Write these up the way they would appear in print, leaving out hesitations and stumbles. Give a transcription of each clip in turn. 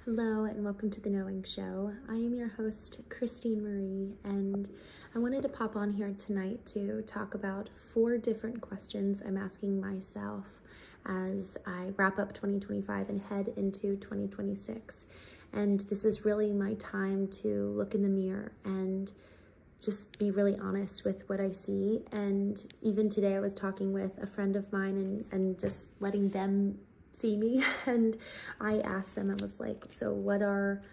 Hello and welcome to the 𝐤𝐚𝐢𝐥𝐲. I am your host, Christene Marie, and I wanted to pop on here tonight to talk about 4 different questions I'm asking myself as I wrap up 2025 and head into 2026. And this is really my time to look in the mirror and just be really honest with what I see. And even today I was talking with a friend of mine and just letting them see me, and I asked them, I was like, so what are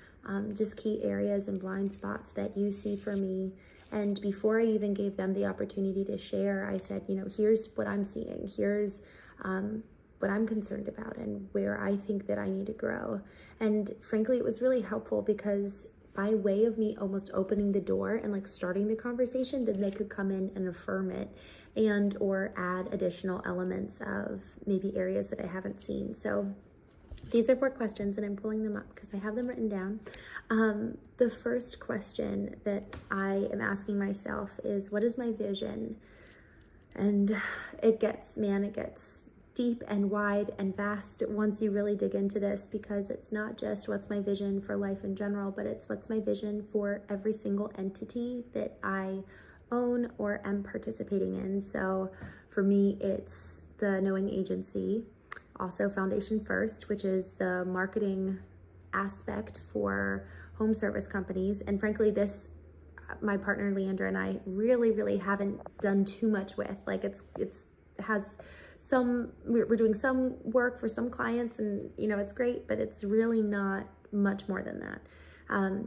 just key areas and blind spots that you see for me? And before I even gave them the opportunity to share, I said, here's what I'm seeing, here's what I'm concerned about and where I think that I need to grow. And frankly, it was really helpful because by way of me almost opening the door and starting the conversation, then they could come in and affirm it and or add additional elements of maybe areas that I haven't seen. So these are 4 questions and I'm pulling them up because I have them written down. The first question that I am asking myself is, what is my vision? And it gets deep and wide and vast once you really dig into this, because it's not just what's my vision for life in general, but it's what's my vision for every single entity that I own or am participating in. So for me, it's the Knowing Agency, also Foundation First, which is the marketing aspect for home service companies. And frankly, this, my partner Leandra and I really haven't done too much with. We're doing some work for some clients and it's great, but it's really not much more than that.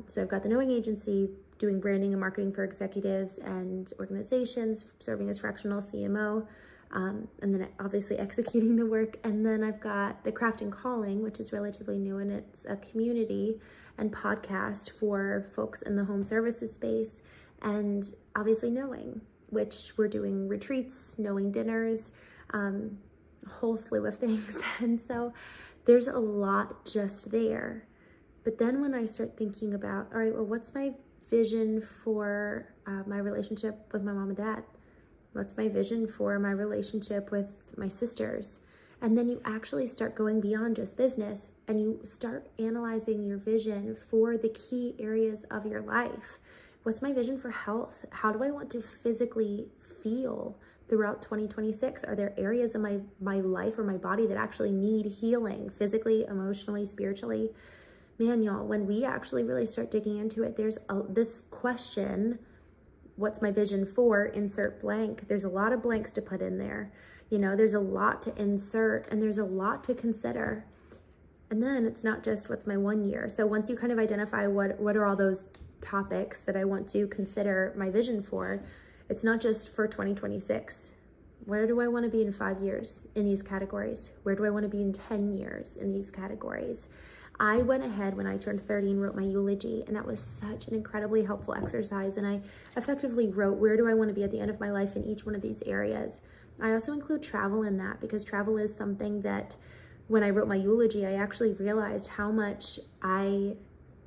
So I've got the Knowing Agency doing branding and marketing for executives and organizations, serving as fractional CMO, and then obviously executing the work. And then I've got the Craft and Calling, which is relatively new, and it's a community and podcast for folks in the home services space. And obviously Knowing, which we're doing retreats, Knowing dinners, a whole slew of things. And so there's a lot just there. But then when I start thinking about, all right, well, what's my vision for my relationship with my mom and dad? What's my vision for my relationship with my sisters? And then you actually start going beyond just business and you start analyzing your vision for the key areas of your life. What's my vision for health? How do I want to physically feel throughout 2026? Are there areas in my life or my body that actually need healing physically, emotionally, spiritually? Man, y'all, when we actually really start digging into it, there's this question, what's my vision for, insert blank. There's a lot of blanks to put in there. There's a lot to insert and there's a lot to consider. And then it's not just what's my 1 year. So once you kind of identify what are all those topics that I want to consider my vision for, it's not just for 2026. Where do I want to be in 5 years in these categories? Where do I want to be in 10 years in these categories? I went ahead when I turned 30 and wrote my eulogy, and that was such an incredibly helpful exercise. And I effectively wrote, where do I want to be at the end of my life in each one of these areas? I also include travel in that because travel is something that when I wrote my eulogy, I actually realized how much I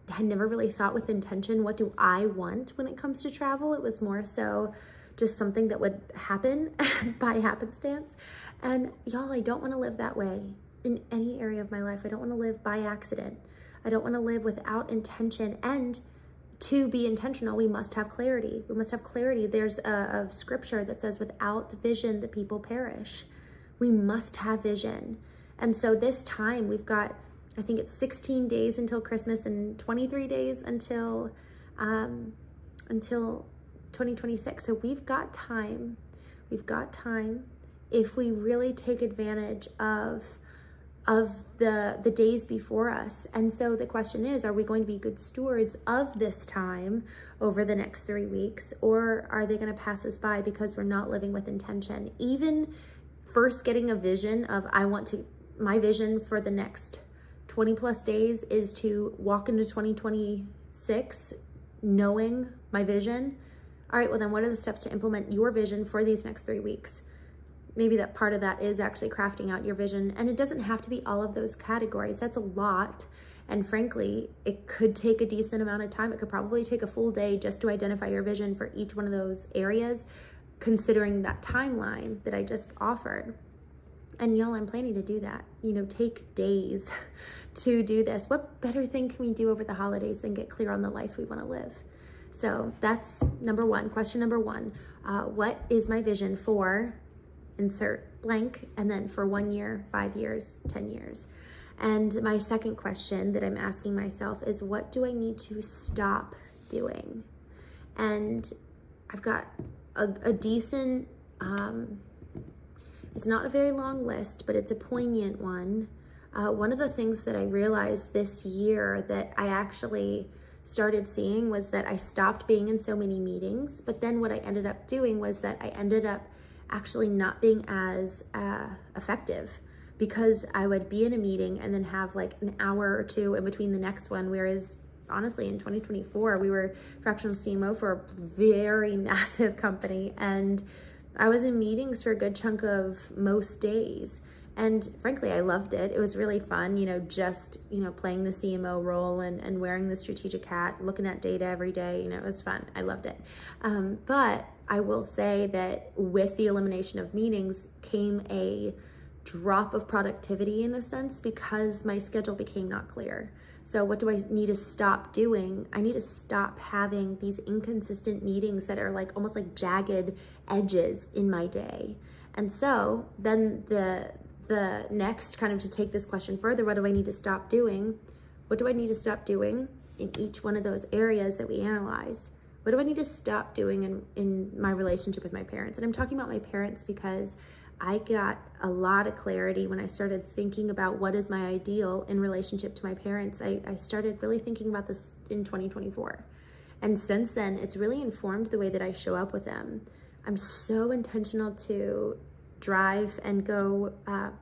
had never really thought with intention, what do I want when it comes to travel? It was more so just something that would happen by happenstance. And y'all, I don't want to live that way in any area of my life. I don't want to live by accident. I don't want to live without intention. And to be intentional, we must have clarity. We must have clarity. There's a scripture that says, without vision, the people perish. We must have vision. And so this time we've got, I think it's 16 days until Christmas and 23 days until 2026. So we've got time. We've got time if we really take advantage of the days before us. And so the question is, are we going to be good stewards of this time over the next 3 weeks, or are they going to pass us by because we're not living with intention? Even first getting a vision of, my vision for the next 20 plus days is to walk into 2026 knowing my vision. All right, well then what are the steps to implement your vision for these next 3 weeks? Maybe that part of that is actually crafting out your vision. And it doesn't have to be all of those categories. That's a lot. And frankly, it could take a decent amount of time. It could probably take a full day just to identify your vision for each one of those areas, considering that timeline that I just offered. And y'all, I'm planning to do that. Take days to do this. What better thing can we do over the holidays than get clear on the life we want to live? So that's number one. Question number one, what is my vision for insert blank, and then for 1 year, 5 years, 10 years? And my second question that I'm asking myself is, what do I need to stop doing? And I've got a decent, it's not a very long list, but it's a poignant one. One of the things that I realized this year that I actually started seeing was that I stopped being in so many meetings, but then what I ended up doing was that I ended up actually not being as effective, because I would be in a meeting and then have like an hour or two in between the next one, whereas honestly in 2024 we were fractional CMO for a very massive company, and I was in meetings for a good chunk of most days. And frankly, I loved it. It was really fun, just, playing the CMO role and wearing the strategic hat, looking at data every day. It was fun. I loved it. But I will say that with the elimination of meetings came a drop of productivity in a sense, because my schedule became not clear. So what do I need to stop doing? I need to stop having these inconsistent meetings that are like almost like jagged edges in my day. And so then the next, kind of to take this question further, what do I need to stop doing? What do I need to stop doing in each one of those areas that we analyze? What do I need to stop doing in my relationship with my parents? And I'm talking about my parents because I got a lot of clarity when I started thinking about what is my ideal in relationship to my parents. I started really thinking about this in 2024. And since then, it's really informed the way that I show up with them. I'm so intentional to drive and go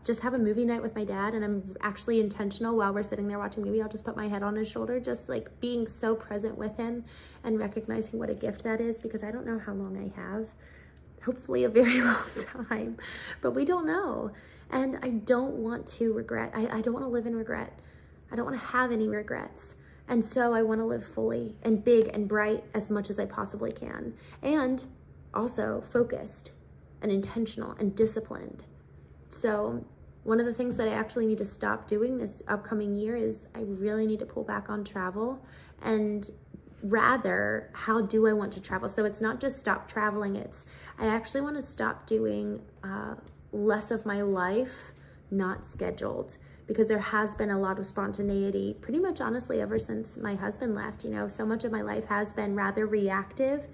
just have a movie night with my dad, and I'm actually intentional while we're sitting there watching a movie. I'll just put my head on his shoulder, just like being so present with him and recognizing what a gift that is, because I don't know how long I have. Hopefully a very long time, but we don't know. And I don't want to regret. I don't want to live in regret. I don't want to have any regrets. And so I want to live fully and big and bright as much as I possibly can. And also focused and intentional and disciplined. So one of the things that I actually need to stop doing this upcoming year is I really need to pull back on travel, and rather, how do I want to travel? So it's not just stop traveling, it's I actually want to stop doing less of my life not scheduled, because there has been a lot of spontaneity pretty much honestly ever since my husband left. So much of my life has been rather reactive,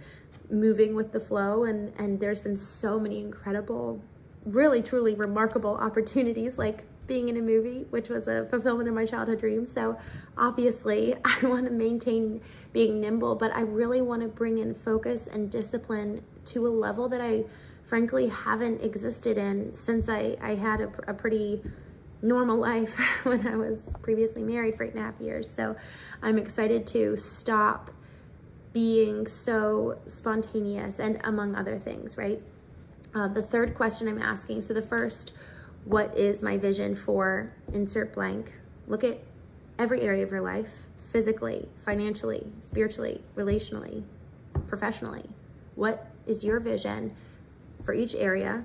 moving with the flow, and there's been so many incredible, really truly remarkable opportunities, like being in a movie, which was a fulfillment of my childhood dreams. So obviously I want to maintain being nimble, but I really want to bring in focus and discipline to a level that I frankly haven't existed in since I had a pretty normal life when I was previously married for 8.5 years. So I'm excited to stop being so spontaneous, and among other things, right? The third question I'm asking, so the first, what is my vision for insert blank? Look at every area of your life, physically, financially, spiritually, relationally, professionally. What is your vision for each area?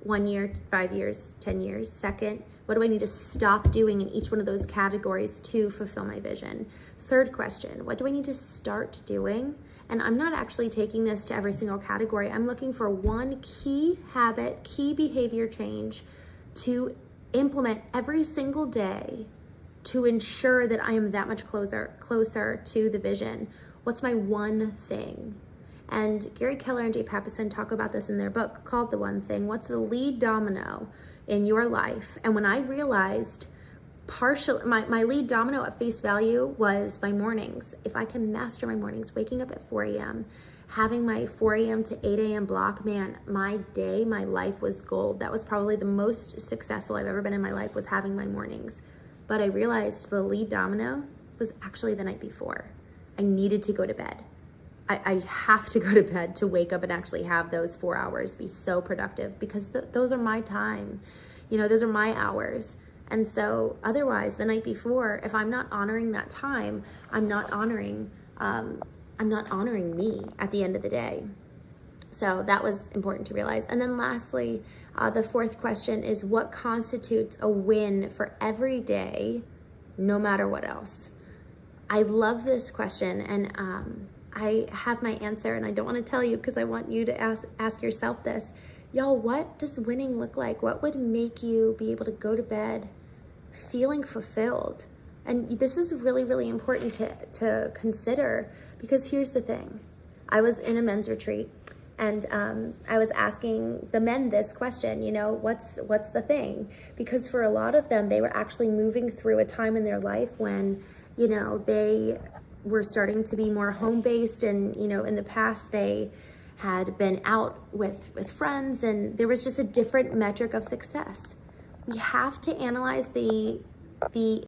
1 year, 5 years, 10 years. Second, what do I need to stop doing in each one of those categories to fulfill my vision? Third question, what do I need to start doing? And I'm not actually taking this to every single category. I'm looking for one key habit, key behavior change to implement every single day to ensure that I am that much closer to the vision. What's my one thing? And Gary Keller and Jay Papasan talk about this in their book called The One Thing. What's the lead domino in your life? And when I realized my lead domino at face value was my mornings. If I can master my mornings, waking up at 4 a.m., having my 4 a.m. to 8 a.m. block, man, my day, my life was gold. That was probably the most successful I've ever been in my life, was having my mornings. But I realized the lead domino was actually the night before. I needed to go to bed. I have to go to bed to wake up and actually have those 4 hours be so productive, because those are my time. Those are my hours. And so otherwise, the night before, if I'm not honoring that time, I'm not honoring me at the end of the day. So that was important to realize. And then lastly, the fourth question is, what constitutes a win for every day, no matter what else? I love this question, and I have my answer, and I don't want to tell you because I want you to ask yourself this. Y'all, what does winning look like? What would make you be able to go to bed feeling fulfilled? And this is really, really important to consider, because here's the thing. I was in a men's retreat, and I was asking the men this question, you know, what's the thing? Because for a lot of them, they were actually moving through a time in their life when, you know, they were starting to be more home-based, and, you know, in the past they had been out with friends, and there was just a different metric of success. We have to analyze the